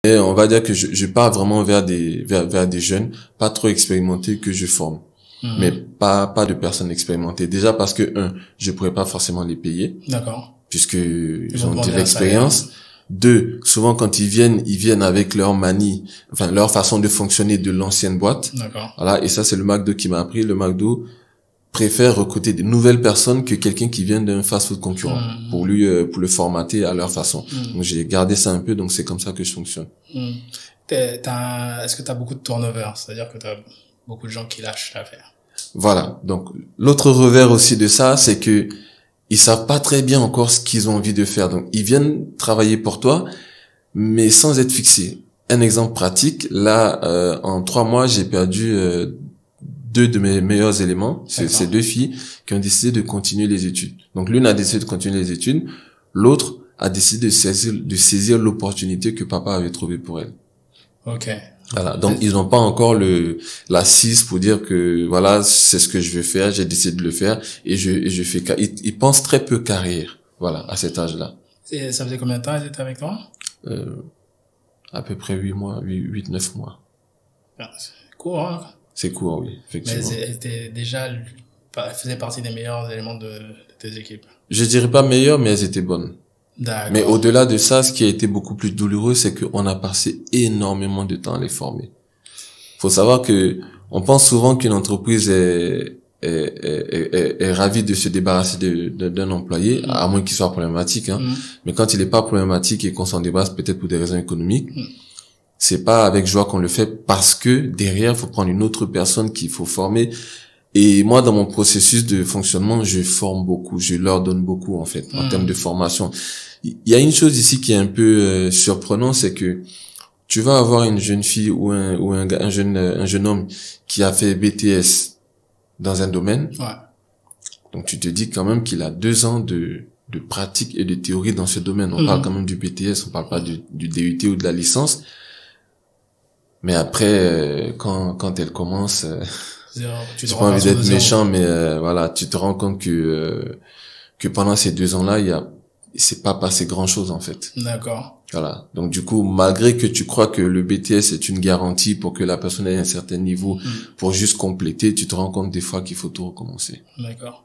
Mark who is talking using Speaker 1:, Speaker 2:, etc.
Speaker 1: Et on va dire que je pars vraiment vers des jeunes pas trop expérimentés que je forme. Mais pas de personnes expérimentées. Déjà parce que, je pourrais pas forcément les payer.
Speaker 2: D'accord.
Speaker 1: Puisque ils ont de l'expérience. Deux, souvent quand ils viennent avec leur manie, enfin, leur façon de fonctionner de l'ancienne boîte.
Speaker 2: D'accord.
Speaker 1: Voilà. Et ça, c'est le McDo qui m'a appris. Le McDo préfère recruter de nouvelles personnes que quelqu'un qui vient d'un fast-food concurrent pour le formater à leur façon. Donc, j'ai gardé ça un peu. Donc, c'est comme ça que je fonctionne.
Speaker 2: Est-ce que t'as beaucoup de turnover? C'est-à-dire que t'as beaucoup de gens qui lâchent l'affaire.
Speaker 1: Voilà. Donc, l'autre revers aussi de ça, c'est que ils savent pas très bien encore ce qu'ils ont envie de faire. Donc, ils viennent travailler pour toi, mais sans être fixés. Un exemple pratique, là, en 3 mois, j'ai perdu 2 de mes meilleurs éléments. C'est 2 filles qui ont décidé de continuer les études. Donc, l'une a décidé de continuer les études, l'autre a décidé de saisir l'opportunité que papa avait trouvée pour elle.
Speaker 2: Ok.
Speaker 1: Voilà. Donc, ils n'ont pas encore l'assise pour dire que, voilà, c'est ce que je veux faire, j'ai décidé de le faire, et je fais, ils pensent très peu carrière. Voilà, à cet âge-là.
Speaker 2: Et ça faisait combien de temps ils étaient avec toi?
Speaker 1: À peu près 8 mois, 9 mois.
Speaker 2: C'est court, hein?
Speaker 1: C'est court, oui, effectivement.
Speaker 2: Mais elles étaient déjà, elles faisaient partie des meilleurs éléments de tes équipes.
Speaker 1: Je dirais pas meilleures, mais elles étaient bonnes.
Speaker 2: D'accord.
Speaker 1: Mais au-delà de ça, ce qui a été beaucoup plus douloureux, c'est qu'on a passé énormément de temps à les former. Faut savoir que on pense souvent qu'une entreprise est ravie de se débarrasser d'un employé, à moins qu'il soit problématique, hein. Mais quand il est pas problématique et qu'on s'en débarrasse peut-être pour des raisons économiques, c'est pas avec joie qu'on le fait, parce que derrière, faut prendre une autre personne qu'il faut former. Et moi, dans mon processus de fonctionnement, je forme beaucoup, je leur donne beaucoup, en fait, en termes de formation. Il y a une chose ici qui est un peu surprenant, c'est que tu vas avoir une jeune fille ou un jeune homme qui a fait BTS dans un domaine.
Speaker 2: Ouais.
Speaker 1: Donc tu te dis quand même qu'il a 2 ans de pratique et de théorie dans ce domaine. On parle quand même du BTS, on parle pas du DUT ou de la licence. Mais après, quand elle commence, j'ai pas envie d'être méchant, mais voilà, tu te rends compte que pendant ces 2 ans-là, il s'est pas passé grand-chose en fait.
Speaker 2: D'accord.
Speaker 1: Voilà. Donc du coup, malgré que tu crois que le BTS est une garantie pour que la personne ait un certain niveau pour juste compléter, tu te rends compte des fois qu'il faut tout recommencer.
Speaker 2: D'accord.